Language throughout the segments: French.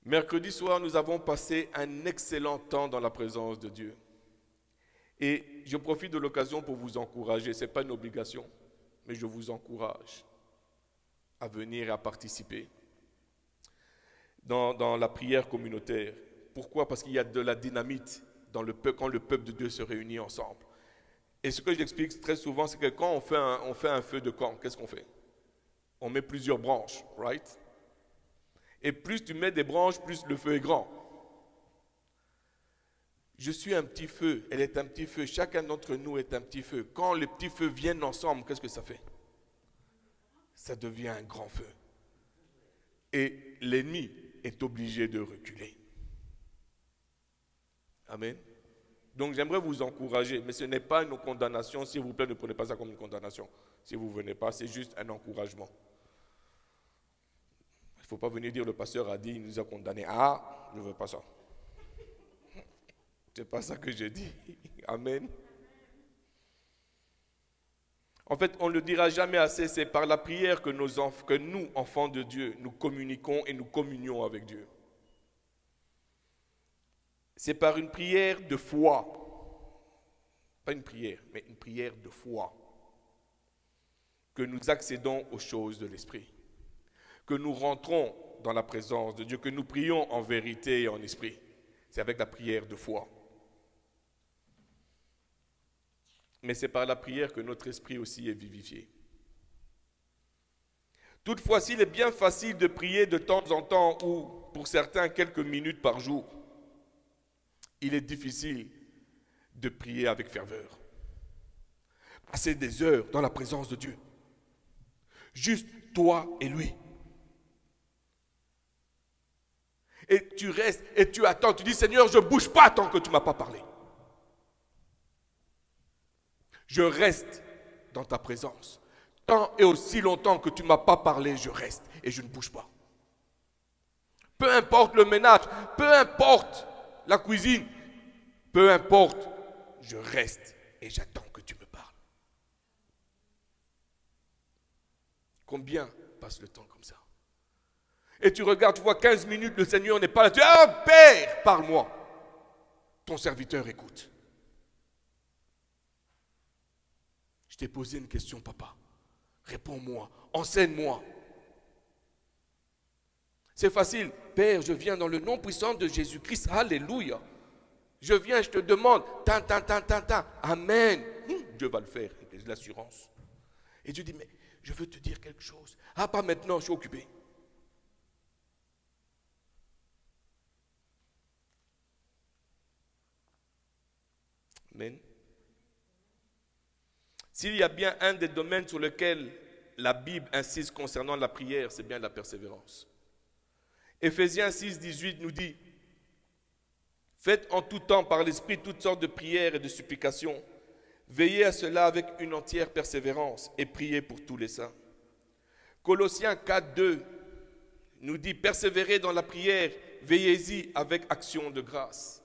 Mercredi soir, nous avons passé un excellent temps dans la présence de Dieu. Et je profite de l'occasion pour vous encourager. Ce n'est pas une obligation, mais je vous encourage à venir et à participer dans la prière communautaire. Pourquoi? Parce qu'il y a de la dynamite dans le peuple, quand le peuple de Dieu se réunit ensemble. Et ce que j'explique très souvent, c'est que quand on fait un feu de camp, qu'est-ce qu'on fait? On met plusieurs branches, right? Et plus tu mets des branches, plus le feu est grand. Je suis un petit feu, elle est un petit feu, chacun d'entre nous est un petit feu. Quand les petits feux viennent ensemble, qu'est-ce que ça fait? Ça devient un grand feu. Et l'ennemi est obligé de reculer. Amen. Donc j'aimerais vous encourager, mais ce n'est pas une condamnation. S'il vous plaît, ne prenez pas ça comme une condamnation. Si vous ne venez pas, c'est juste un encouragement. Il ne faut pas venir dire le pasteur a dit, il nous a condamnés. Ah, je ne veux pas ça. Ce n'est pas ça que j'ai dit. Amen. En fait, on ne le dira jamais assez, c'est par la prière que nous, enfants de Dieu, nous communiquons et nous communions avec Dieu. C'est par une prière de foi, pas une prière, mais une prière de foi, que nous accédons aux choses de l'Esprit, que nous rentrons dans la présence de Dieu, que nous prions en vérité et en esprit. C'est avec la prière de foi. Mais c'est par la prière que notre esprit aussi est vivifié. Toutefois, s'il est bien facile de prier de temps en temps ou, pour certains, quelques minutes par jour, il est difficile de prier avec ferveur. Passer des heures dans la présence de Dieu. Juste toi et lui. Et tu restes et tu attends. Tu dis, Seigneur, je ne bouge pas tant que tu ne m'as pas parlé. Je reste dans ta présence. Tant et aussi longtemps que tu ne m'as pas parlé, je reste et je ne bouge pas. Peu importe le ménage, peu importe la cuisine, peu importe, je reste et j'attends que tu me parles. Combien passe le temps comme ça? Et tu regardes, tu vois 15 minutes, le Seigneur n'est pas là. Tu dis, ah Père, parle-moi. Ton serviteur écoute. Je t'ai posé une question, papa. Réponds-moi, enseigne-moi. C'est facile. Père, je viens dans le nom puissant de Jésus-Christ. Alléluia. Je viens, je te demande. Amen. Dieu va le faire, j'ai l'assurance. Et Dieu dit, mais je veux te dire quelque chose. Ah, pas maintenant, je suis occupé. Amen. S'il y a bien un des domaines sur lesquels la Bible insiste concernant la prière, c'est bien la persévérance. Éphésiens 6, 18 nous dit, faites en tout temps par l'Esprit toutes sortes de prières et de supplications. Veillez à cela avec une entière persévérance et priez pour tous les saints. Colossiens 4, 2 nous dit, persévérez dans la prière, veillez-y avec action de grâce.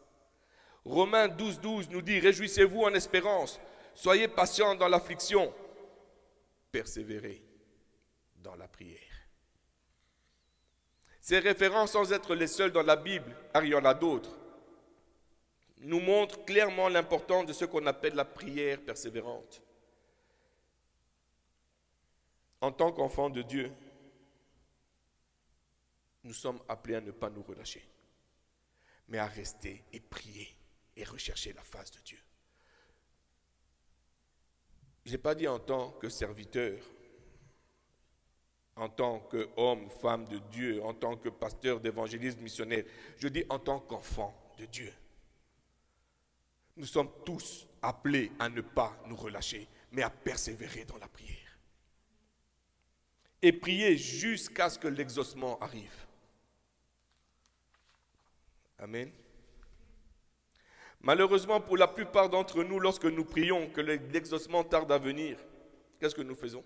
Romains 12, 12 nous dit, réjouissez-vous en espérance, soyez patients dans l'affliction, persévérez dans la prière. Ces références, sans être les seules dans la Bible, car il y en a d'autres, nous montrent clairement l'importance de ce qu'on appelle la prière persévérante. En tant qu'enfants de Dieu, nous sommes appelés à ne pas nous relâcher, mais à rester et prier et rechercher la face de Dieu. Je n'ai pas dit en tant que serviteur, en tant qu'homme, femme de Dieu, en tant que pasteur, d'évangéliste, missionnaire. Je dis en tant qu'enfant de Dieu. Nous sommes tous appelés à ne pas nous relâcher, mais à persévérer dans la prière. Et prier jusqu'à ce que l'exaucement arrive. Amen. Malheureusement, pour la plupart d'entre nous, lorsque nous prions que l'exaucement tarde à venir, qu'est-ce que nous faisons?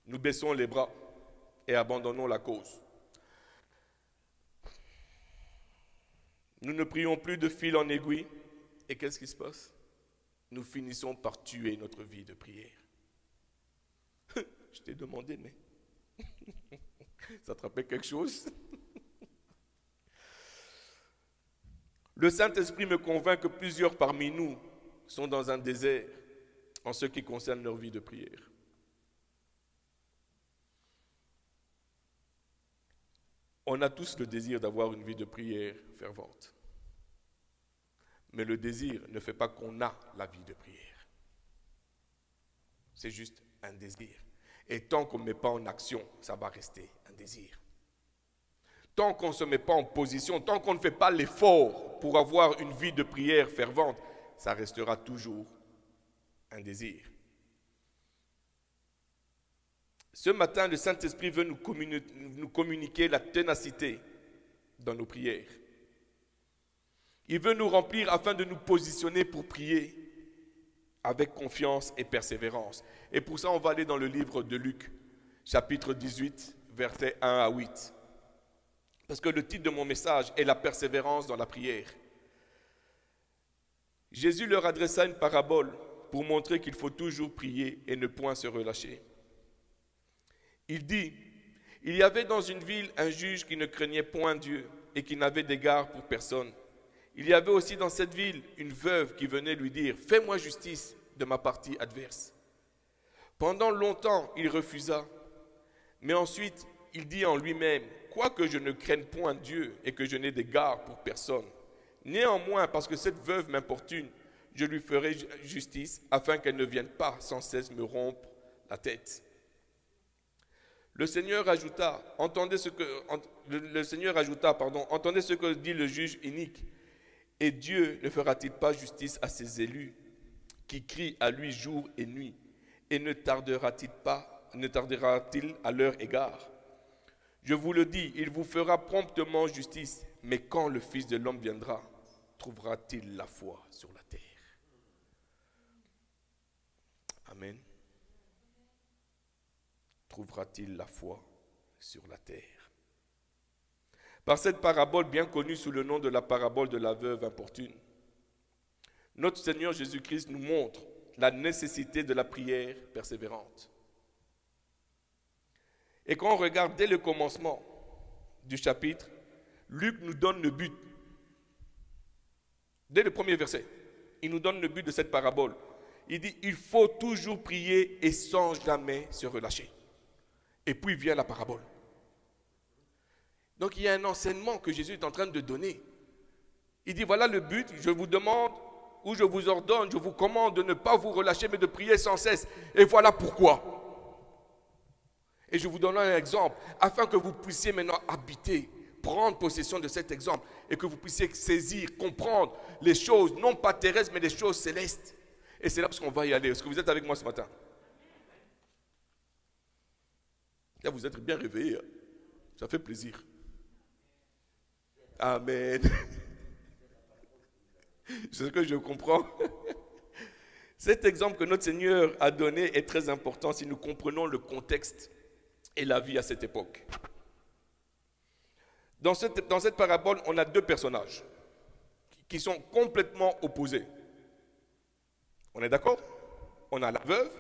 Nous baissons les bras et abandonnons la cause. Nous ne prions plus de fil en aiguille. Et qu'est-ce qui se passe? Nous finissons par tuer notre vie de prière. Je t'ai demandé, mais... Ça te rappelle quelque chose? Le Saint-Esprit me convainc que plusieurs parmi nous sont dans un désert en ce qui concerne leur vie de prière. On a tous le désir d'avoir une vie de prière fervente. Mais le désir ne fait pas qu'on a la vie de prière. C'est juste un désir. Et tant qu'on ne met pas en action, ça va rester un désir. Tant qu'on ne se met pas en position, tant qu'on ne fait pas l'effort pour avoir une vie de prière fervente, ça restera toujours un désir. Ce matin, le Saint-Esprit veut nous communiquer la ténacité dans nos prières. Il veut nous remplir afin de nous positionner pour prier avec confiance et persévérance. Et pour ça, on va aller dans le livre de Luc, chapitre 18, versets 1 à 8. Parce que le titre de mon message est « La persévérance dans la prière ». Jésus leur adressa une parabole pour montrer qu'il faut toujours prier et ne point se relâcher. Il dit, « Il y avait dans une ville un juge qui ne craignait point Dieu et qui n'avait d'égard pour personne. Il y avait aussi dans cette ville une veuve qui venait lui dire, « Fais-moi justice de ma partie adverse. » Pendant longtemps, il refusa, mais ensuite, il dit en lui-même, « Quoique je ne craigne point Dieu et que je n'ai d'égard pour personne, néanmoins, parce que cette veuve m'importune, je lui ferai justice afin qu'elle ne vienne pas sans cesse me rompre la tête. » Le Seigneur ajouta, entendez ce que dit le juge inique. Et Dieu ne fera-t-il pas justice à ses élus qui crient à lui jour et nuit? Et ne tardera-t-il à leur égard? Je vous le dis, il vous fera promptement justice. Mais quand le Fils de l'homme viendra, trouvera-t-il la foi sur la terre? Amen. Trouvera-t-il la foi sur la terre? Par cette parabole bien connue sous le nom de la parabole de la veuve importune, notre Seigneur Jésus-Christ nous montre la nécessité de la prière persévérante. Et quand on regarde dès le commencement du chapitre, Luc nous donne le but. Dès le premier verset, il nous donne le but de cette parabole. Il dit, il faut toujours prier et sans jamais se relâcher. Et puis vient la parabole. Donc il y a un enseignement que Jésus est en train de donner. Il dit, voilà le but, je vous demande, ou je vous ordonne, je vous commande de ne pas vous relâcher, mais de prier sans cesse. Et voilà pourquoi. Et je vous donne un exemple, afin que vous puissiez maintenant habiter, prendre possession de cet exemple, et que vous puissiez saisir, comprendre les choses, non pas terrestres, mais les choses célestes. Et c'est là qu'on va y aller. Est-ce que vous êtes avec moi ce matin? Là, vous êtes bien réveillés. Ça fait plaisir. Amen. C'est ce que je comprends. Cet exemple que notre Seigneur a donné est très important si nous comprenons le contexte et la vie à cette époque. Dans cette parabole, on a deux personnages qui sont complètement opposés. On est d'accord? On a la veuve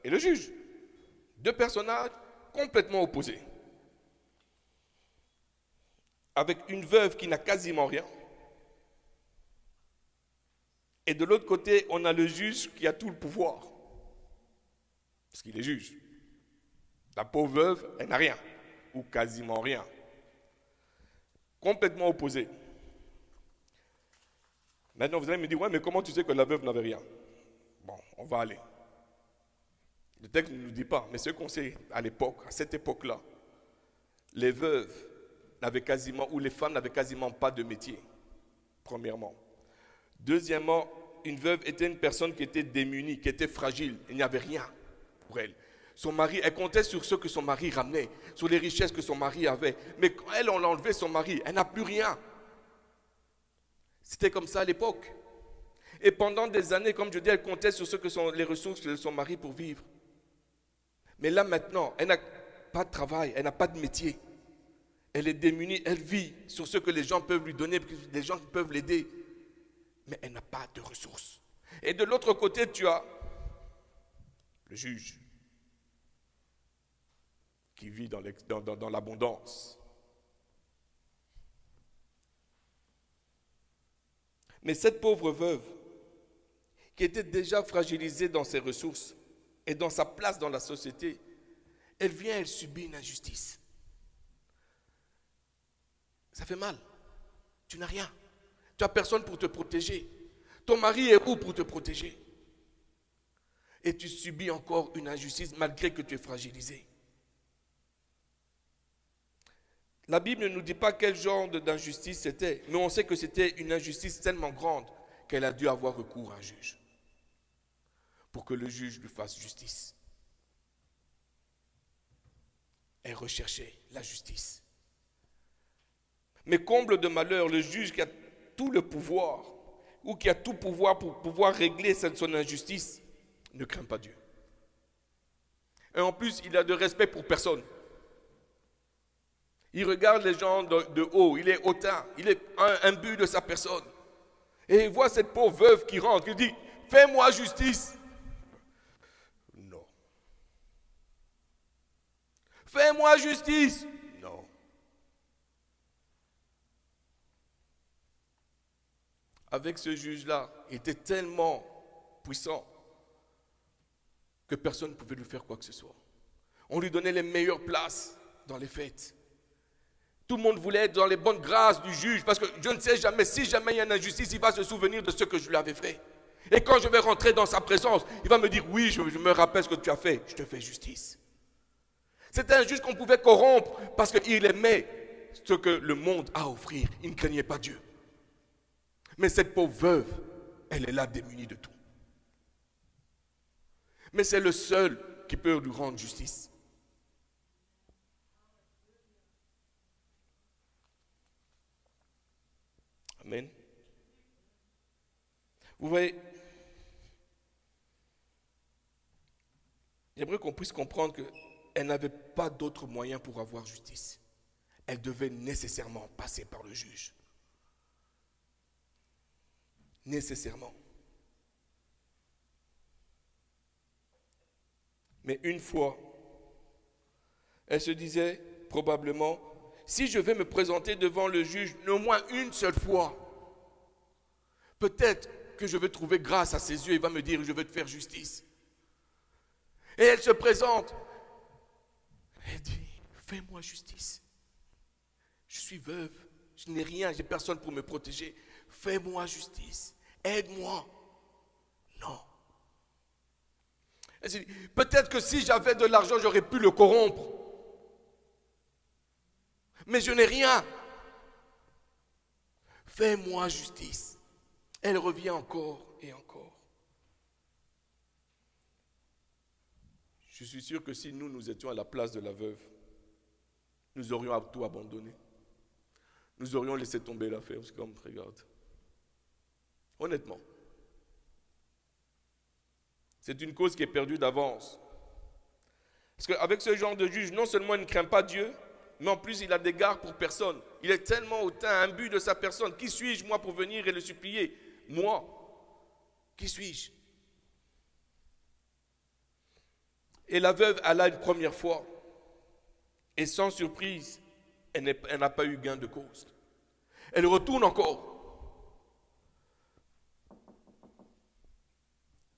et le juge. Deux personnages complètement opposés. Avec une veuve qui n'a quasiment rien. Et de l'autre côté, on a le juge qui a tout le pouvoir. Parce qu'il est juge. La pauvre veuve, elle n'a rien. Ou quasiment rien. Complètement opposés. Maintenant, vous allez me dire, ouais, mais comment tu sais que la veuve n'avait rien? Bon, on va aller. Le texte ne nous dit pas, mais ce qu'on sait à l'époque, à cette époque-là, les veuves n'avaient quasiment, ou les femmes n'avaient quasiment pas de métier, premièrement. Deuxièmement, une veuve était une personne qui était démunie, qui était fragile. Il n'y avait rien pour elle. Son mari, elle comptait sur ce que son mari ramenait, sur les richesses que son mari avait. Mais quand elle, on l'a enlevé son mari, elle n'a plus rien. C'était comme ça à l'époque. Et pendant des années, comme je dis, elle comptait sur ce que sont les ressources de son mari pour vivre. Mais là maintenant, elle n'a pas de travail, elle n'a pas de métier. Elle est démunie, elle vit sur ce que les gens peuvent lui donner, les gens peuvent l'aider. Mais elle n'a pas de ressources. Et de l'autre côté, tu as le juge qui vit dans l'abondance. Mais cette pauvre veuve, qui était déjà fragilisée dans ses ressources et dans sa place dans la société, elle subit une injustice. Ça fait mal. Tu n'as rien. Tu n'as personne pour te protéger. Ton mari est où pour te protéger? Et tu subis encore une injustice malgré que tu es fragilisé. La Bible ne nous dit pas quel genre d'injustice c'était, mais on sait que c'était une injustice tellement grande qu'elle a dû avoir recours à un juge pour que le juge lui fasse justice. Elle recherchait la justice. Mais comble de malheur, le juge qui a tout le pouvoir, ou qui a tout pouvoir pour pouvoir régler son injustice, ne craint pas Dieu. Et en plus, il a de respect pour personne. Il regarde les gens de haut, il est hautain, il est imbu de sa personne. Et il voit cette pauvre veuve qui rentre, il dit, fais-moi justice. Non. Fais-moi justice. Non. Avec ce juge-là, il était tellement puissant que personne ne pouvait lui faire quoi que ce soit. On lui donnait les meilleures places dans les fêtes. Tout le monde voulait être dans les bonnes grâces du juge parce que je ne sais jamais, si jamais il y a une injustice, il va se souvenir de ce que je lui avais fait. Et quand je vais rentrer dans sa présence, il va me dire, oui, je me rappelle ce que tu as fait, je te fais justice. C'était un juge qu'on pouvait corrompre parce qu'il aimait ce que le monde a à offrir. Il ne craignait pas Dieu. Mais cette pauvre veuve, elle est là démunie de tout. Mais c'est le seul qui peut lui rendre justice. Amen. Vous voyez, j'aimerais qu'on puisse comprendre qu'elle n'avait pas d'autre moyen pour avoir justice. Elle devait nécessairement passer par le juge. Nécessairement. Mais une fois, elle se disait probablement, si je vais me présenter devant le juge au moins une seule fois, peut-être que je vais trouver grâce à ses yeux, il va me dire, je vais te faire justice. Et elle se présente. Elle dit, fais-moi justice. Je suis veuve, je n'ai rien, je n'ai personne pour me protéger. Fais-moi justice, aide-moi. Non. Elle dit, peut-être que si j'avais de l'argent, j'aurais pu le corrompre. Mais je n'ai rien. Fais-moi justice. Elle revient encore et encore. Je suis sûr que si nous étions à la place de la veuve, nous aurions tout abandonné. Nous aurions laissé tomber l'affaire. C'est comme, regarde. Honnêtement. C'est une cause qui est perdue d'avance. Parce qu'avec ce genre de juge, non seulement il ne craint pas Dieu, mais en plus il a des gardes pour personne. Il est tellement hautain, imbu de sa personne. Qui suis-je moi pour venir et le supplier? Moi. Qui suis-je? Et la veuve alla une première fois. Et sans surprise, elle n'a pas eu gain de cause. Elle retourne encore.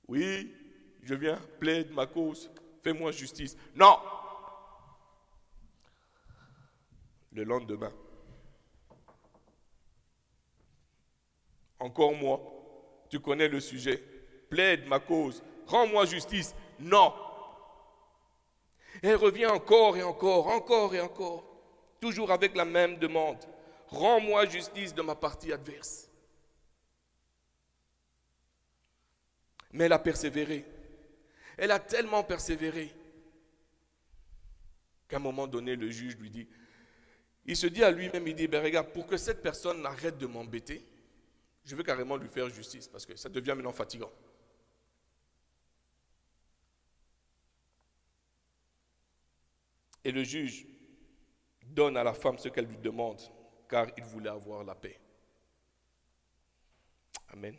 Oui, je viens, plaide ma cause, fais-moi justice. Non! Le lendemain, encore moi, tu connais le sujet, plaide ma cause, rends-moi justice. Non! Elle revient encore et encore, encore et encore, toujours avec la même demande. Rends-moi justice de ma partie adverse. Mais elle a persévéré. Elle a tellement persévéré qu'à un moment donné, le juge lui dit, il se dit à lui-même, il dit, ben regarde, pour que cette personne arrête de m'embêter, je veux carrément lui faire justice parce que ça devient maintenant fatigant. Et le juge donne à la femme ce qu'elle lui demande, car il voulait avoir la paix. Amen.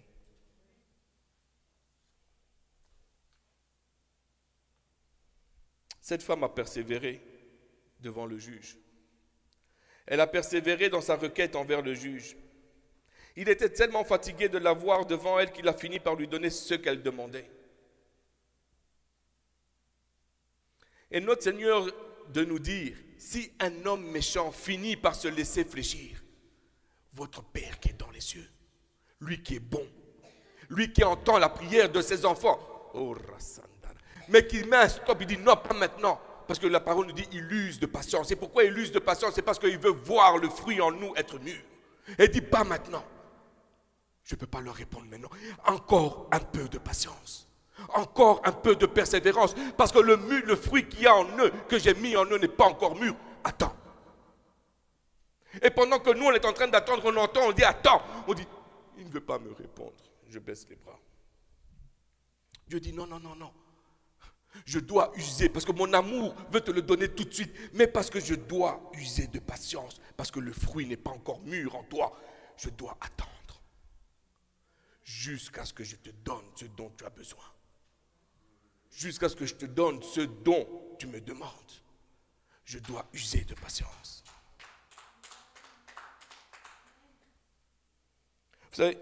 Cette femme a persévéré devant le juge. Elle a persévéré dans sa requête envers le juge. Il était tellement fatigué de la voir devant elle qu'il a fini par lui donner ce qu'elle demandait. Et notre Seigneur de nous dire, si un homme méchant finit par se laisser fléchir, votre Père qui est dans les cieux, lui qui est bon, lui qui entend la prière de ses enfants, oh, mais qui met un stop, il dit non, pas maintenant. Parce que la parole nous dit, il use de patience. Et pourquoi il use de patience? C'est parce qu'il veut voir le fruit en nous être mûr. Et il dit, pas maintenant. Je ne peux pas leur répondre maintenant. Encore un peu de patience. Encore un peu de persévérance. Parce que le fruit qu'il y a en eux, que j'ai mis en eux, n'est pas encore mûr. Attends. Et pendant que nous, on est en train d'attendre, on entend, on dit, attends. On dit, il ne veut pas me répondre. Je baisse les bras. Dieu dit, non, non, non, non. Je dois user, parce que mon amour veut te le donner tout de suite, mais parce que je dois user de patience, parce que le fruit n'est pas encore mûr en toi, je dois attendre jusqu'à ce que je te donne ce dont tu as besoin, jusqu'à ce que je te donne ce dont tu me demandes. Je dois user de patience. Vous savez,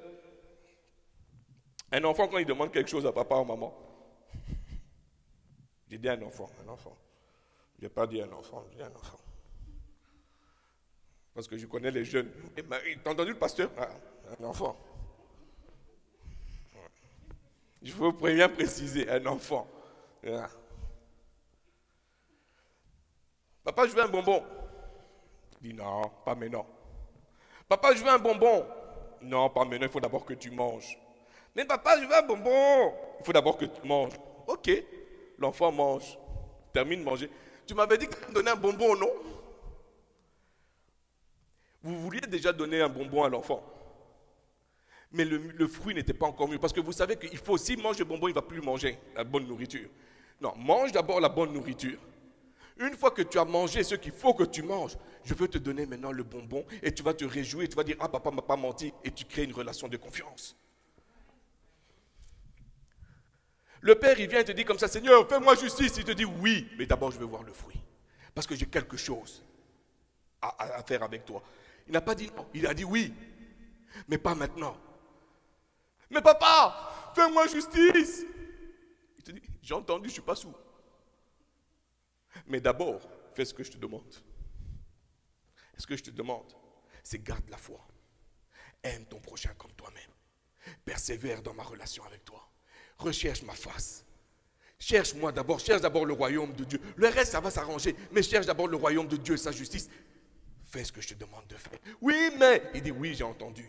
un enfant quand il demande quelque chose à papa ou maman, j'ai dit un enfant. Je n'ai pas dit un enfant, j'ai dit un enfant. Parce que je connais les jeunes. T'as entendu le pasteur? Ah, un enfant. Il faut bien préciser, un enfant. Ah. Papa, je veux un bonbon. Il dit non, pas maintenant. Papa, je veux un bonbon. Non, pas maintenant, il faut d'abord que tu manges. Mais papa, je veux un bonbon. Il faut d'abord que tu manges. Ok. L'enfant mange, termine de manger. Tu m'avais dit que tu me donnais un bonbon, non? Vous vouliez déjà donner un bonbon à l'enfant. Mais le fruit n'était pas encore mûr. Parce que vous savez qu'il faut aussi manger le bonbon, il ne va plus manger la bonne nourriture. Non, mange d'abord la bonne nourriture. Une fois que tu as mangé ce qu'il faut que tu manges, je veux te donner maintenant le bonbon et tu vas te réjouir, tu vas dire, ah papa ne m'a pas menti, et tu crées une relation de confiance. Le Père, il vient et te dit comme ça, Seigneur, fais-moi justice. Il te dit oui, mais d'abord je veux voir le fruit. Parce que j'ai quelque chose à faire avec toi. Il n'a pas dit non, il a dit oui, mais pas maintenant. Mais papa, fais-moi justice. Il te dit, j'ai entendu, je ne suis pas sourd. Mais d'abord, fais ce que je te demande. Et ce que je te demande, c'est garde la foi. Aime ton prochain comme toi-même. Persévère dans ma relation avec toi. Recherche ma face. Cherche d'abord le royaume de Dieu. Le reste, ça va s'arranger. Mais cherche d'abord le royaume de Dieu et sa justice. Fais ce que je te demande de faire. Oui, mais... Il dit, oui, j'ai entendu.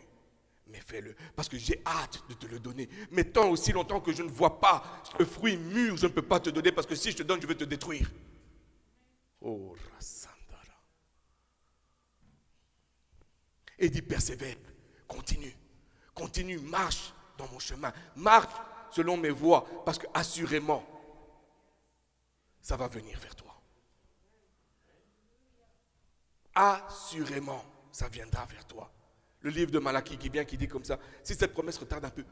Mais fais-le. Parce que j'ai hâte de te le donner. Mais tant aussi longtemps que je ne vois pas le fruit mûr, je ne peux pas te donner. Parce que si je te donne, je vais te détruire. Oh, Rassandara. Et il dit, persévère. Continue. Continue, marche dans mon chemin. Marche selon mes voies, parce que assurément, ça va venir vers toi. Assurément, ça viendra vers toi. Le livre de Malachie qui vient, qui dit comme ça, si cette promesse retarde un peu,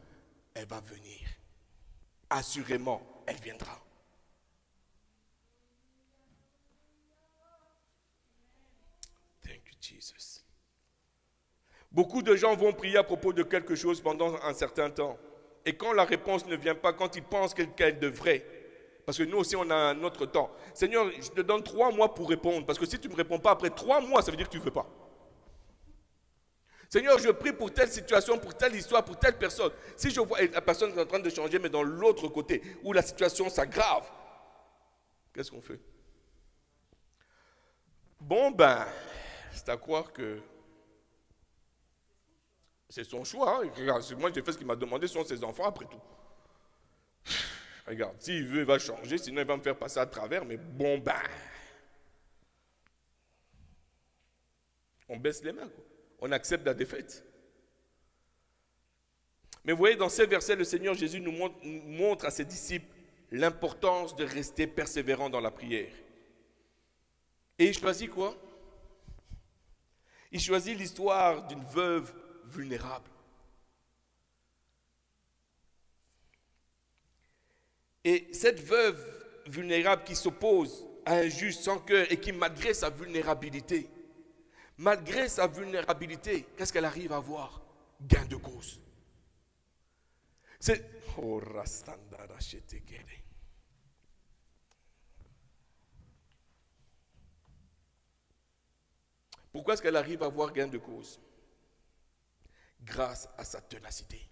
elle va venir. Assurément, elle viendra. Thank you, Jesus. Beaucoup de gens vont prier à propos de quelque chose pendant un certain temps. Et quand la réponse ne vient pas, quand ils pensent qu'elle devrait, parce que nous aussi on a notre temps. Seigneur, je te donne 3 mois pour répondre, parce que si tu ne me réponds pas après 3 mois, ça veut dire que tu ne veux pas. Seigneur, je prie pour telle situation, pour telle histoire, pour telle personne. Si je vois la personne est en train de changer, mais dans l'autre côté, où la situation s'aggrave, qu'est-ce qu'on fait? Bon ben, c'est à croire que c'est son choix. Hein. Regarde, moi j'ai fait ce qu'il m'a demandé, ce sont ses enfants après tout. Regarde, s'il veut, il va changer, sinon il va me faire passer à travers, mais bon ben, on baisse les mains, quoi. On accepte la défaite. Mais vous voyez, dans ces versets, le Seigneur Jésus nous montre à ses disciples l'importance de rester persévérant dans la prière. Et il choisit quoi? Il choisit l'histoire d'une veuve vulnérable. Et cette veuve vulnérable qui s'oppose à un juge sans cœur et qui, malgré sa vulnérabilité, qu'est-ce qu'elle arrive à avoir? Gain de cause. C'est... Pourquoi est-ce qu'elle arrive à avoir gain de cause? Grâce à sa ténacité.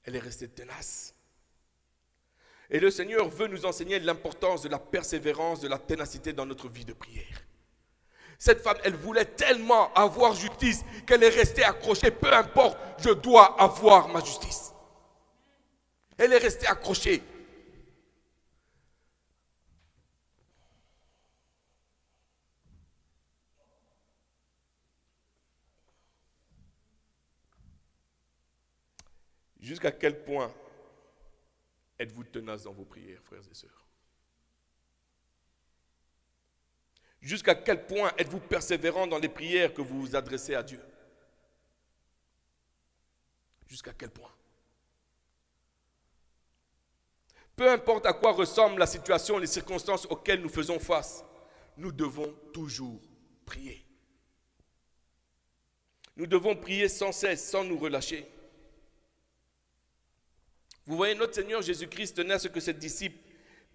Elle est restée tenace. Et le Seigneur veut nous enseigner l'importance de la persévérance, de la ténacité dans notre vie de prière. Cette femme, elle voulait tellement avoir justice qu'elle est restée accrochée. Peu importe, je dois avoir ma justice. Elle est restée accrochée. Jusqu'à quel point êtes-vous tenace dans vos prières, frères et sœurs? Jusqu'à quel point êtes-vous persévérant dans les prières que vous vous adressez à Dieu? Jusqu'à quel point? Peu importe à quoi ressemble la situation, les circonstances auxquelles nous faisons face, nous devons toujours prier. Nous devons prier sans cesse, sans nous relâcher. Vous voyez, notre Seigneur Jésus-Christ tenait à ce que ses disciples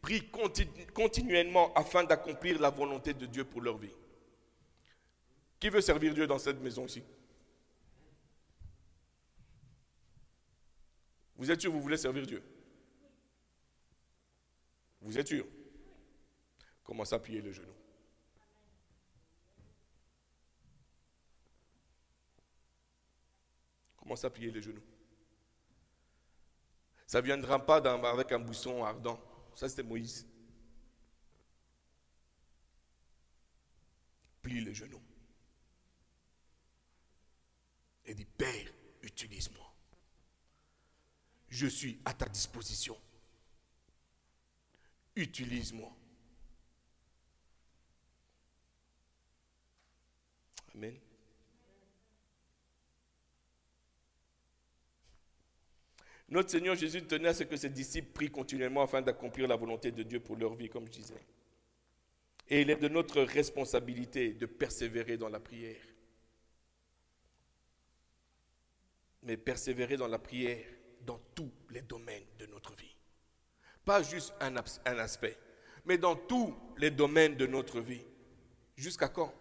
prient continuellement afin d'accomplir la volonté de Dieu pour leur vie. Qui veut servir Dieu dans cette maison ici? Vous êtes sûr que vous voulez servir Dieu? Vous êtes sûr? Commencez à plier le genou. Commencez à plier les genoux. Ça ne viendra pas avec un buisson ardent. Ça, c'était Moïse. Plie les genoux. Et dit, Père, utilise-moi. Je suis à ta disposition. Utilise-moi. Amen. Notre Seigneur Jésus tenait à ce que ses disciples prient continuellement afin d'accomplir la volonté de Dieu pour leur vie, comme je disais. Et il est de notre responsabilité de persévérer dans la prière. Mais persévérer dans la prière dans tous les domaines de notre vie. Pas juste un aspect, mais dans tous les domaines de notre vie. Jusqu'à quand?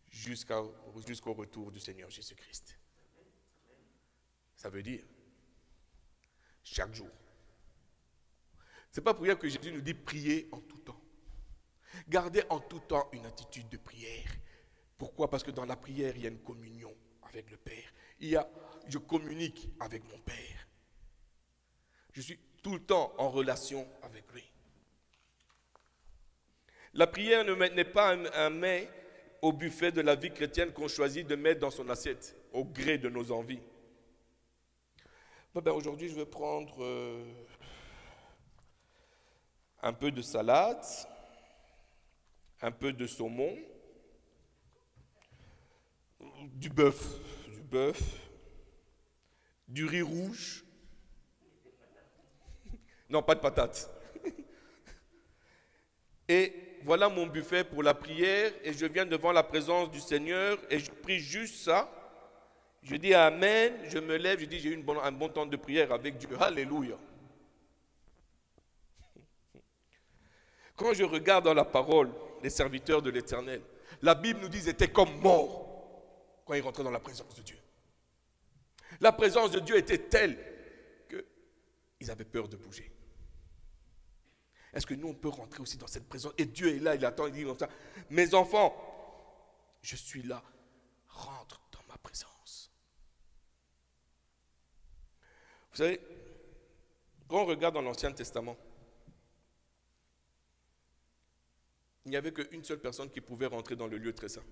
Jusqu'au retour du Seigneur Jésus-Christ. Ça veut dire chaque jour. Ce n'est pas pour rien que Jésus nous dit prier en tout temps. Gardez en tout temps une attitude de prière. Pourquoi? Parce que dans la prière, il y a une communion avec le Père. Je communique avec mon Père. Je suis tout le temps en relation avec lui. La prière n'est pas un mets au buffet de la vie chrétienne qu'on choisit de mettre dans son assiette au gré de nos envies. Aujourd'hui, je vais prendre un peu de salade, un peu de saumon, du bœuf, du riz rouge. Non, pas de patates. Et voilà mon buffet pour la prière et je viens devant la présence du Seigneur et je prie juste ça. Je dis Amen, je me lève, je dis j'ai eu un bon temps de prière avec Dieu. Alléluia. Quand je regarde dans la parole les serviteurs de l'Éternel, la Bible nous dit qu'ils étaient comme morts quand ils rentraient dans la présence de Dieu. La présence de Dieu était telle qu'ils avaient peur de bouger. Est-ce que nous, on peut rentrer aussi dans cette présence? Et Dieu est là, il attend, il dit comme ça, mes enfants, je suis là, rentre dans ma présence. Vous savez, quand on regarde dans l'Ancien Testament, il n'y avait qu'une seule personne qui pouvait rentrer dans le lieu très saint.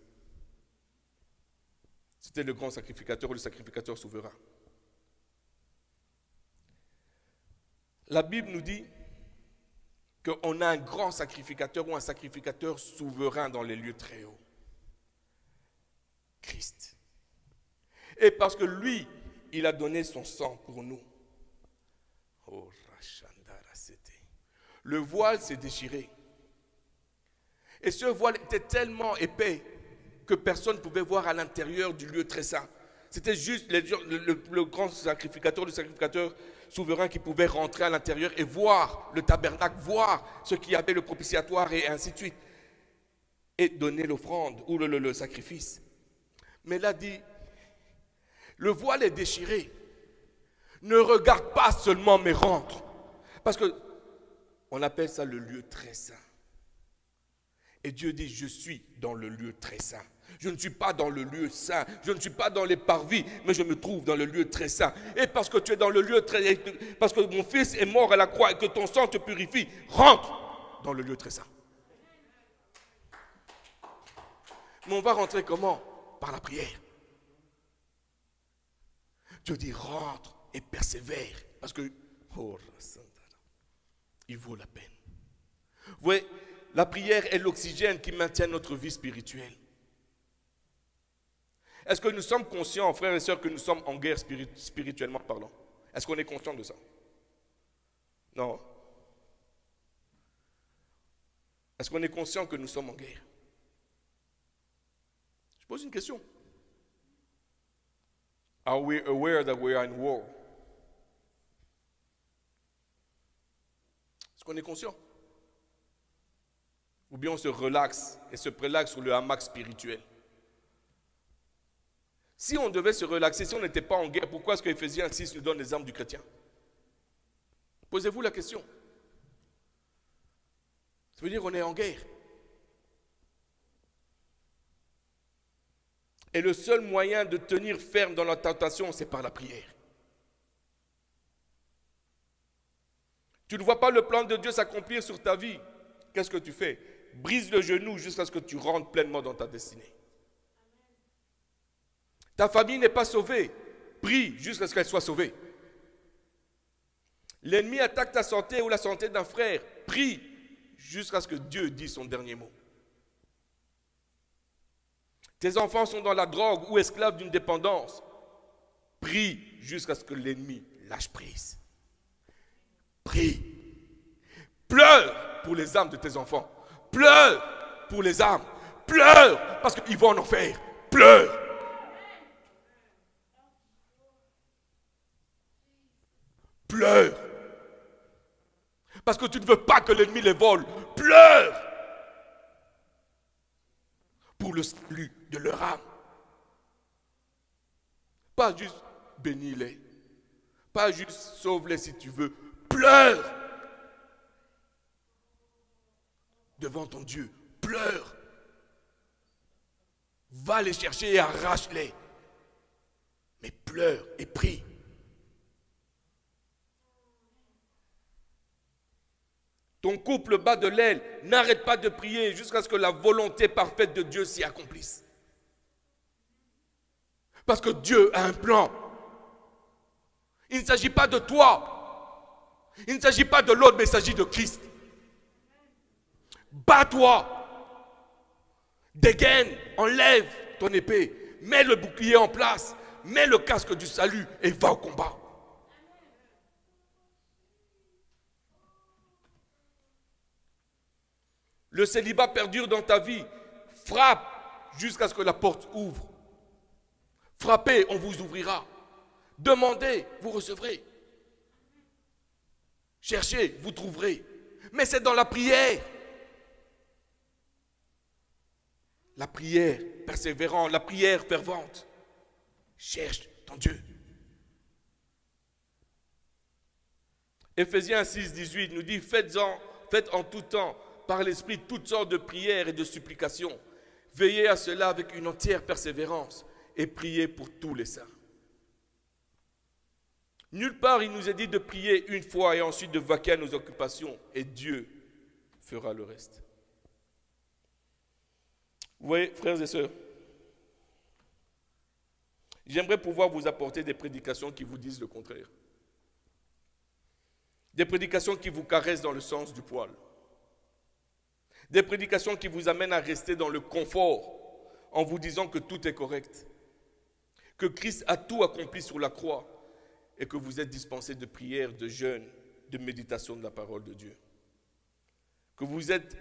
C'était le grand sacrificateur ou le sacrificateur souverain. La Bible nous dit qu'on a un grand sacrificateur ou un sacrificateur souverain dans les lieux très hauts. Christ. Et parce que lui, il a donné son sang pour nous. Oh, Le voile s'est déchiré. Et ce voile était tellement épais que personne ne pouvait voir à l'intérieur du lieu très saint. C'était juste le grand sacrificateur, le sacrificateur souverain qui pouvait rentrer à l'intérieur et voir le tabernacle, voir ce qui avait le propitiatoire et ainsi de suite. Et donner l'offrande ou le sacrifice. Mais là dit, le voile est déchiré. Ne regarde pas seulement mais rentre. Parce que on appelle ça le lieu très saint. Et Dieu dit, je suis dans le lieu très saint. Je ne suis pas dans le lieu saint, je ne suis pas dans les parvis, mais je me trouve dans le lieu très saint. Et parce que tu es dans le lieu très saint, parce que mon fils est mort à la croix et que ton sang te purifie, rentre dans le lieu très saint. Mais on va rentrer comment? Par la prière. Dieu dit, rentre et persévère, parce que, oh, il vaut la peine. Vous voyez, la prière est l'oxygène qui maintient notre vie spirituelle. Est-ce que nous sommes conscients, frères et sœurs, que nous sommes en guerre spirituellement parlant? Est-ce qu'on est conscient de ça? Non. Est-ce qu'on est conscient que nous sommes en guerre? Je pose une question. Are we aware that we are in war? Est-ce qu'on est conscient? Ou bien on se relaxe et se prélaxe sur le hamac spirituel? Si on devait se relaxer, si on n'était pas en guerre, pourquoi est-ce que Ephésiens 6 nous donne les armes du chrétien? Posez-vous la question. Ça veut dire qu'on est en guerre. Et le seul moyen de tenir ferme dans la tentation, c'est par la prière. Tu ne vois pas le plan de Dieu s'accomplir sur ta vie. Qu'est-ce que tu fais? Brise le genou jusqu'à ce que tu rentres pleinement dans ta destinée. Ta famille n'est pas sauvée. Prie jusqu'à ce qu'elle soit sauvée. L'ennemi attaque ta santé ou la santé d'un frère. Prie jusqu'à ce que Dieu dise son dernier mot. Tes enfants sont dans la drogue ou esclaves d'une dépendance. Prie jusqu'à ce que l'ennemi lâche prise. Prie. Pleure pour les âmes de tes enfants. Pleure pour les âmes. Pleure parce qu'ils vont en enfer. Pleure. Pleure. Parce que tu ne veux pas que l'ennemi les vole. Pleure. Pour le salut de leur âme. Pas juste bénis-les. Pas juste sauve-les si tu veux. Pleure. Devant ton Dieu. Pleure. Va les chercher et arrache-les. Mais pleure et prie. Ton couple bat de l'aile, n'arrête pas de prier jusqu'à ce que la volonté parfaite de Dieu s'y accomplisse. Parce que Dieu a un plan. Il ne s'agit pas de toi. Il ne s'agit pas de l'autre, mais il s'agit de Christ. Bats-toi. Dégaine, enlève ton épée. Mets le bouclier en place. Mets le casque du salut et va au combat. Le célibat perdure dans ta vie. Frappe jusqu'à ce que la porte ouvre. Frappez, on vous ouvrira. Demandez, vous recevrez. Cherchez, vous trouverez. Mais c'est dans la prière. La prière persévérante, la prière fervente. Cherche ton Dieu. Ephésiens 6, 18 nous dit, faites en tout temps, par l'Esprit, toutes sortes de prières et de supplications. Veillez à cela avec une entière persévérance et priez pour tous les saints. Nulle part il nous est dit de prier une fois et ensuite de vaquer à nos occupations et Dieu fera le reste. Vous voyez, frères et sœurs, j'aimerais pouvoir vous apporter des prédications qui vous disent le contraire. Des prédications qui vous caressent dans le sens du poil. Des prédications qui vous amènent à rester dans le confort en vous disant que tout est correct, que Christ a tout accompli sur la croix et que vous êtes dispensés de prière, de jeûne, de méditation de la parole de Dieu. que vous êtes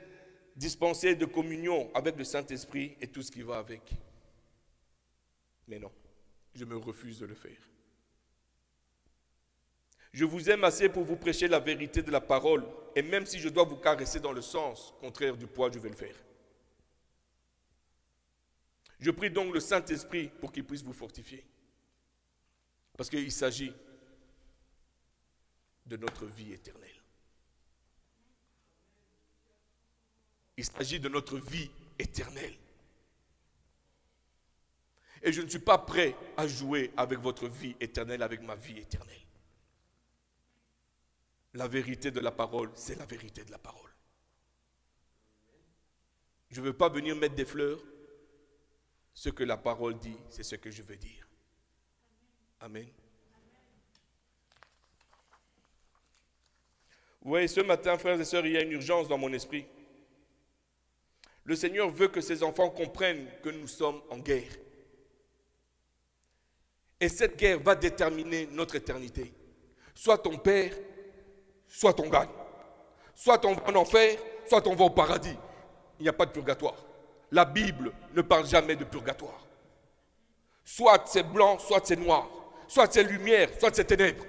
dispensés de communion avec le Saint-Esprit et tout ce qui va avec. Mais non, je me refuse de le faire. Je vous aime assez pour vous prêcher la vérité de la parole, et même si je dois vous caresser dans le sens contraire du poids, je vais le faire. Je prie donc le Saint-Esprit pour qu'il puisse vous fortifier. Parce qu'il s'agit de notre vie éternelle. Il s'agit de notre vie éternelle. Et je ne suis pas prêt à jouer avec votre vie éternelle, avec ma vie éternelle. La vérité de la parole, c'est la vérité de la parole. Je ne veux pas venir mettre des fleurs. Ce que la parole dit, c'est ce que je veux dire. Amen. Vous voyez, ce matin, frères et sœurs, il y a une urgence dans mon esprit. Le Seigneur veut que ses enfants comprennent que nous sommes en guerre. Et cette guerre va déterminer notre éternité. Soit on perd, soit on gagne. Soit on va en enfer, soit on va au paradis. Il n'y a pas de purgatoire. La Bible ne parle jamais de purgatoire. Soit c'est blanc, soit c'est noir. Soit c'est lumière, soit c'est ténèbres.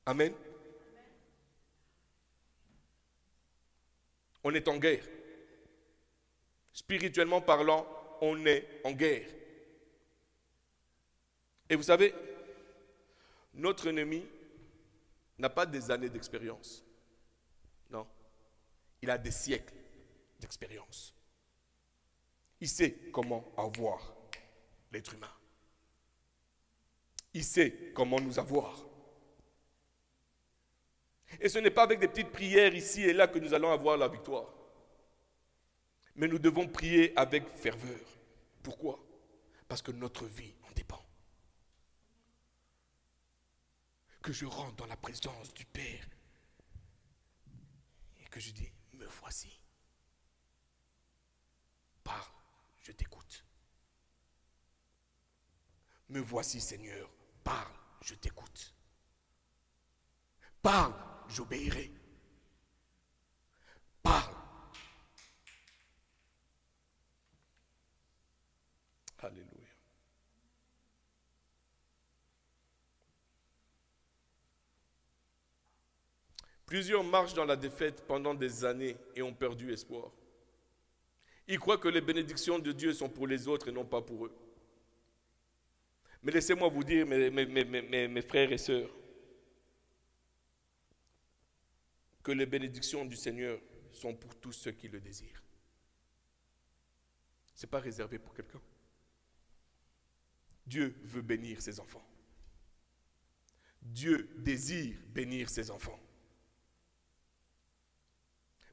Amen. On est en guerre. Spirituellement parlant, on est en guerre. Et vous savez, notre ennemi n'a pas des années d'expérience. Non. Il a des siècles d'expérience. Il sait comment avoir l'être humain. Il sait comment nous avoir. Et ce n'est pas avec des petites prières ici et là que nous allons avoir la victoire. Mais nous devons prier avec ferveur. Pourquoi? Parce que notre vie en dépend. Que je rentre dans la présence du Père et que je dis, me voici. Parle, je t'écoute. Me voici, Seigneur. Parle, je t'écoute. Parle, j'obéirai. Parle. Alléluia. Plusieurs marchent dans la défaite pendant des années et ont perdu espoir. Ils croient que les bénédictions de Dieu sont pour les autres et non pas pour eux. Mais laissez-moi vous dire, mes frères et sœurs, que les bénédictions du Seigneur sont pour tous ceux qui le désirent. Ce n'est pas réservé pour quelqu'un. Dieu veut bénir ses enfants. Dieu désire bénir ses enfants.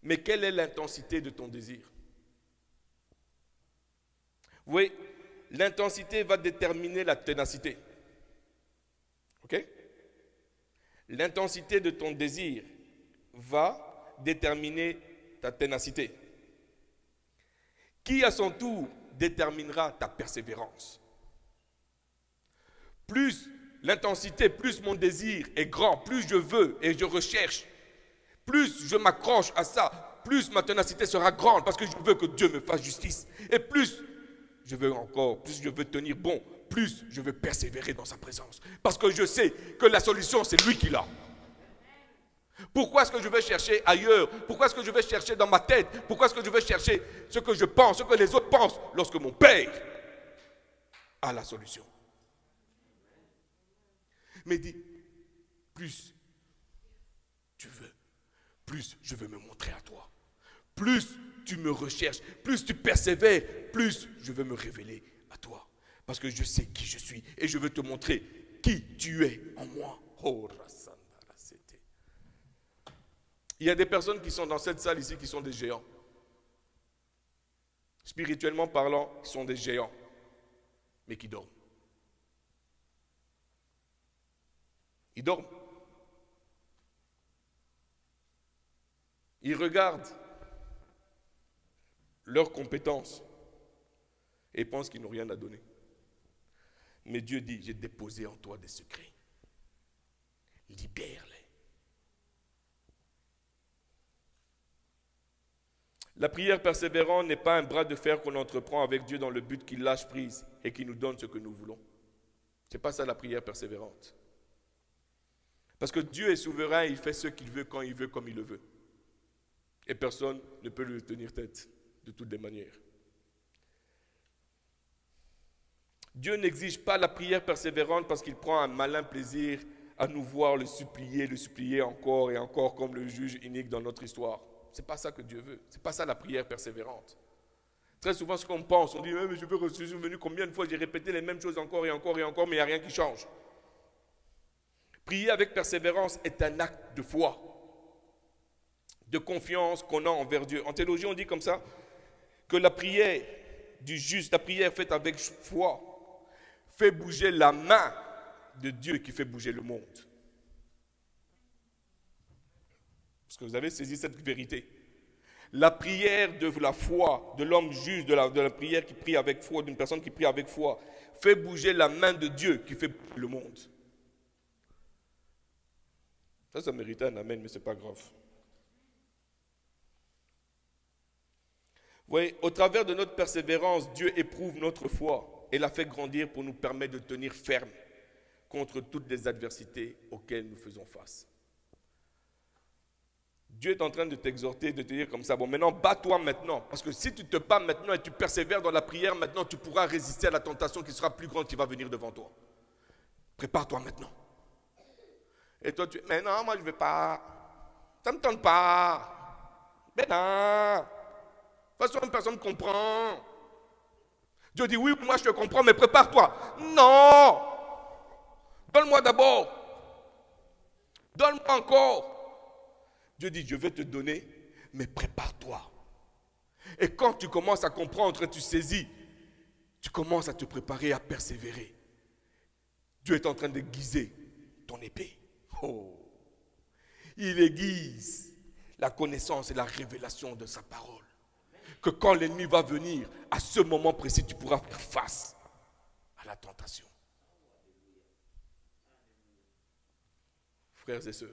Mais quelle est l'intensité de ton désir? Vous voyez, l'intensité va déterminer la ténacité. Ok? L'intensité de ton désir va déterminer ta ténacité. Qui à son tour déterminera ta persévérance. Plus l'intensité, plus mon désir est grand, plus je veux et je recherche, plus je m'accroche à ça, plus ma ténacité sera grande parce que je veux que Dieu me fasse justice. Et plus je veux encore, plus je veux tenir bon, plus je veux persévérer dans sa présence. Parce que je sais que la solution, c'est lui qui l'a. Pourquoi est-ce que je vais chercher ailleurs? Pourquoi est-ce que je vais chercher dans ma tête? Pourquoi est-ce que je vais chercher ce que je pense, ce que les autres pensent, lorsque mon Père a la solution? Mais dis, plus tu veux, plus je veux me montrer à toi. Plus tu me recherches, plus tu persévères, plus je veux me révéler à toi. Parce que je sais qui je suis et je veux te montrer qui tu es en moi. Oh, il y a des personnes qui sont dans cette salle ici qui sont des géants. Spirituellement parlant, ils sont des géants, mais qui dorment. Ils dorment. Ils regardent leurs compétences et pensent qu'ils n'ont rien à donner. Mais Dieu dit, j'ai déposé en toi des secrets. Libère-les. La prière persévérante n'est pas un bras de fer qu'on entreprend avec Dieu dans le but qu'il lâche prise et qu'il nous donne ce que nous voulons. Ce n'est pas ça la prière persévérante. Parce que Dieu est souverain, il fait ce qu'il veut, quand il veut, comme il le veut. Et personne ne peut lui tenir tête de toutes les manières. Dieu n'exige pas la prière persévérante parce qu'il prend un malin plaisir à nous voir le supplier encore et encore comme le juge inique dans notre histoire. Ce n'est pas ça que Dieu veut. Ce n'est pas ça la prière persévérante. Très souvent, ce qu'on pense, on dit mais je suis venu combien de fois, j'ai répété les mêmes choses encore et encore et encore, mais il n'y a rien qui change. Prier avec persévérance est un acte de foi, de confiance qu'on a envers Dieu. En théologie, on dit comme ça que la prière du juste, la prière faite avec foi, fait bouger la main de Dieu qui fait bouger le monde. Est-ce que vous avez saisi cette vérité? La prière de la foi, de l'homme juste, de la prière qui prie avec foi, d'une personne qui prie avec foi, fait bouger la main de Dieu qui fait bouger le monde. Ça méritait un amen, mais ce n'est pas grave. Vous voyez, au travers de notre persévérance, Dieu éprouve notre foi et la fait grandir pour nous permettre de tenir ferme contre toutes les adversités auxquelles nous faisons face. Dieu est en train de t'exhorter, de te dire comme ça, bon maintenant bats-toi maintenant, parce que si tu te bats maintenant et tu persévères dans la prière, maintenant tu pourras résister à la tentation qui sera plus grande qui va venir devant toi. Prépare-toi maintenant. Et toi tu dis, mais non, moi je ne vais pas, ça ne me tente pas, mais non, de toute façon personne ne comprend. Dieu dit, oui, moi je te comprends, mais prépare-toi. Non, donne-moi d'abord, donne-moi encore. Dieu dit, je vais te donner, mais prépare-toi. Et quand tu commences à comprendre, tu saisis, tu commences à te préparer à persévérer. Dieu est en train d'aiguiser ton épée. Oh. Il aiguise la connaissance et la révélation de sa parole. Que quand l'ennemi va venir, à ce moment précis, tu pourras faire face à la tentation. Frères et sœurs,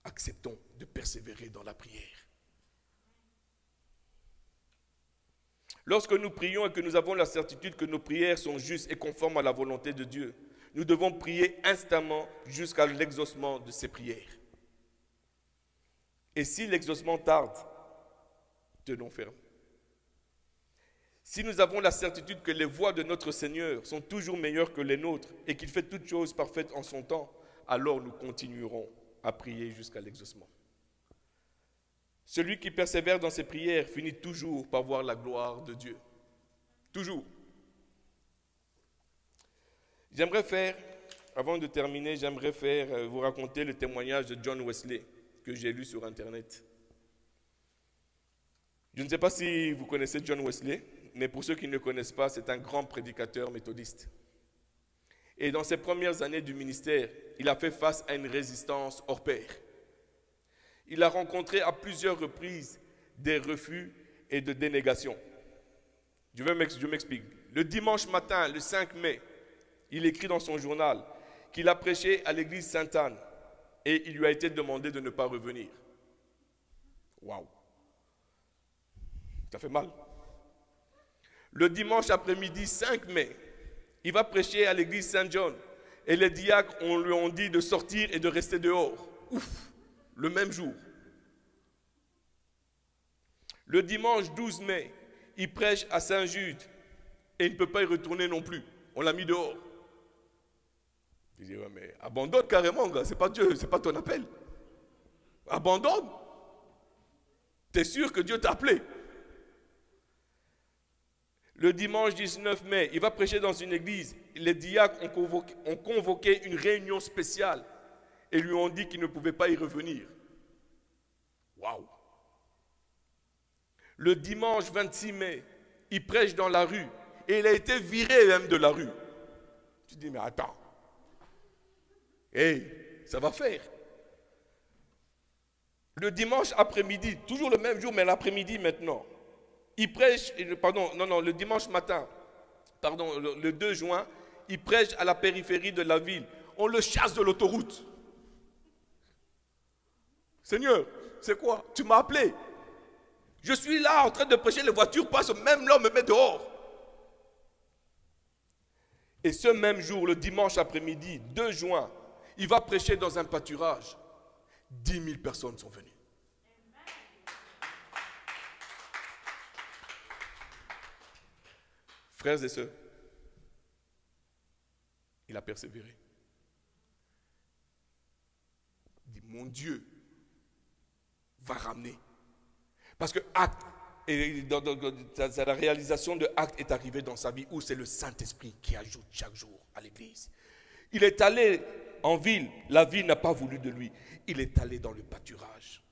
acceptons de persévérer dans la prière. Lorsque nous prions et que nous avons la certitude que nos prières sont justes et conformes à la volonté de Dieu, nous devons prier instamment jusqu'à l'exaucement de ces prières. Et si l'exaucement tarde, tenons ferme. Si nous avons la certitude que les voies de notre Seigneur sont toujours meilleures que les nôtres et qu'il fait toutes choses parfaites en son temps, alors nous continuerons à prier jusqu'à l'exaucement. Celui qui persévère dans ses prières finit toujours par voir la gloire de Dieu. Toujours. Avant de terminer, j'aimerais vous raconter le témoignage de John Wesley que j'ai lu sur Internet. Je ne sais pas si vous connaissez John Wesley, mais pour ceux qui ne le connaissent pas, c'est un grand prédicateur méthodiste. Et dans ses premières années du ministère, il a fait face à une résistance hors pair. Il a rencontré à plusieurs reprises des refus et de dénégations. Je m'explique. Le dimanche matin, le 5 mai, il écrit dans son journal qu'il a prêché à l'église Sainte-Anne et il lui a été demandé de ne pas revenir. Waouh! Ça fait mal. Le dimanche après-midi 5 mai, il va prêcher à l'église Saint-John et les diacres lui ont dit de sortir et de rester dehors. Ouf! Le même jour. Le dimanche 12 mai, il prêche à Saint-Jude et il ne peut pas y retourner non plus. On l'a mis dehors. Il dit, ouais, mais abandonne carrément, gars. C'est pas Dieu, c'est pas ton appel. Abandonne. Tu es sûr que Dieu t'a appelé? Le dimanche 19 mai, il va prêcher dans une église. Les diacres ont convoqué une réunion spéciale et lui ont dit qu'il ne pouvait pas y revenir. Waouh! Le dimanche 26 mai, il prêche dans la rue et il a été viré même de la rue. Tu te dis, mais attends. Hey, ça va faire. Le dimanche après-midi, toujours le même jour, mais l'après-midi maintenant, il prêche, le dimanche matin, le 2 juin, il prêche à la périphérie de la ville. On le chasse de l'autoroute. Seigneur, c'est quoi? Tu m'as appelé. Je suis là en train de prêcher, les voitures passent, même là, on me met dehors. Et ce même jour, le dimanche après-midi, 2 juin, il va prêcher dans un pâturage. 10 000 personnes sont venues. Frères et sœurs, il a persévéré. Il dit, mon Dieu va ramener. Parce que Acte, et la réalisation de Acte est arrivée dans sa vie où c'est le Saint-Esprit qui ajoute chaque jour à l'église. Il est allé en ville, la ville n'a pas voulu de lui. Il est allé dans le pâturage,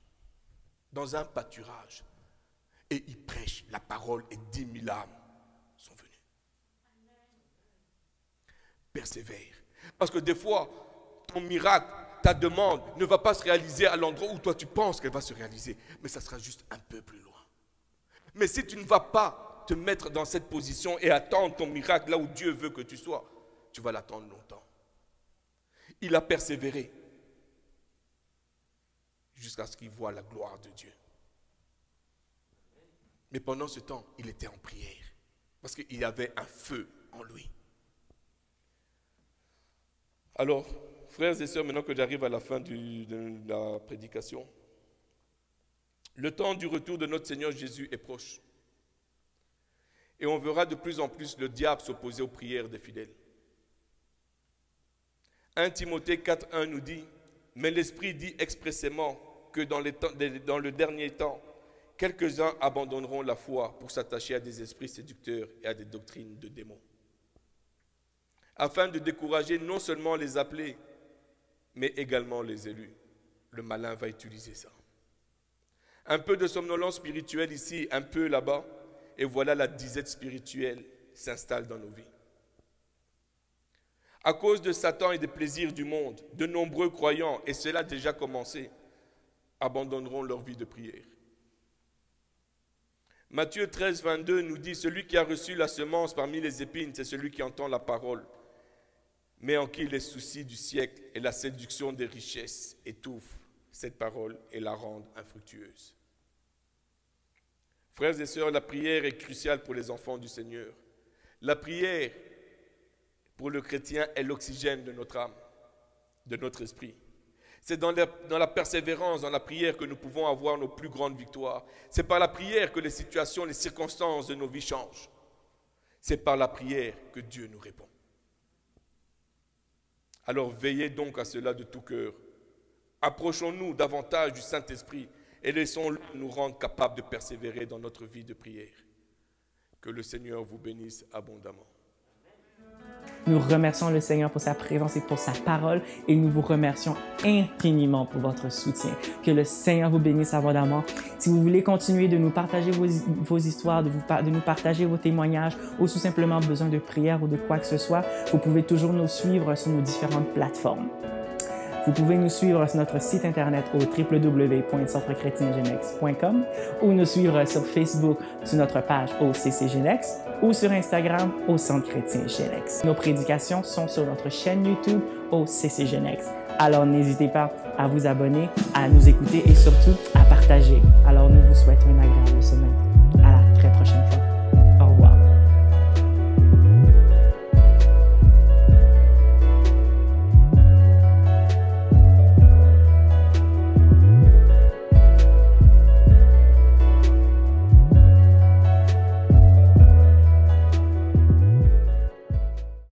dans un pâturage, et il prêche la parole et 10 000 âmes sont venues. Persévère. Parce que des fois, ton miracle, ta demande ne va pas se réaliser à l'endroit où toi tu penses qu'elle va se réaliser, mais ça sera juste un peu plus loin. Mais si tu ne vas pas te mettre dans cette position et attendre ton miracle là où Dieu veut que tu sois, tu vas l'attendre longtemps. Il a persévéré jusqu'à ce qu'il voie la gloire de Dieu. Mais pendant ce temps, il était en prière parce qu'il y avait un feu en lui. Alors, frères et sœurs, maintenant que j'arrive à la fin de la prédication, le temps du retour de notre Seigneur Jésus est proche. Et on verra de plus en plus le diable s'opposer aux prières des fidèles. 1 Timothée 4,1 nous dit, « Mais l'Esprit dit expressément que dans le dernier temps, quelques-uns abandonneront la foi pour s'attacher à des esprits séducteurs et à des doctrines de démons. » Afin de décourager non seulement les appelés, mais également les élus. Le malin va utiliser ça. Un peu de somnolence spirituelle ici, un peu là-bas, et voilà la disette spirituelle s'installe dans nos vies. À cause de Satan et des plaisirs du monde, de nombreux croyants, et cela a déjà commencé, abandonneront leur vie de prière. Matthieu 13, 22 nous dit, « Celui qui a reçu la semence parmi les épines, c'est celui qui entend la parole, mais en qui les soucis du siècle et la séduction des richesses étouffent cette parole et la rendent infructueuse. » Frères et sœurs, la prière est cruciale pour les enfants du Seigneur. La prière, pour le chrétien, est l'oxygène de notre âme, de notre esprit. C'est dans la persévérance, dans la prière que nous pouvons avoir nos plus grandes victoires. C'est par la prière que les situations, les circonstances de nos vies changent. C'est par la prière que Dieu nous répond. Alors veillez donc à cela de tout cœur. Approchons-nous davantage du Saint-Esprit et laissons-le nous rendre capables de persévérer dans notre vie de prière. Que le Seigneur vous bénisse abondamment. Nous remercions le Seigneur pour sa présence et pour sa parole et nous vous remercions infiniment pour votre soutien. Que le Seigneur vous bénisse abondamment. Si vous voulez continuer de nous partager vos histoires, de nous partager vos témoignages ou tout simplement besoin de prière ou de quoi que ce soit, vous pouvez toujours nous suivre sur nos différentes plateformes. Vous pouvez nous suivre sur notre site internet au www.centrechrétiengenex.com ou nous suivre sur Facebook sur notre page au CCGenex ou sur Instagram au Centre Chrétien Genex. Nos prédications sont sur notre chaîne YouTube au CCGenex. Alors n'hésitez pas à vous abonner, à nous écouter et surtout à partager. Alors nous vous souhaitons une agréable semaine.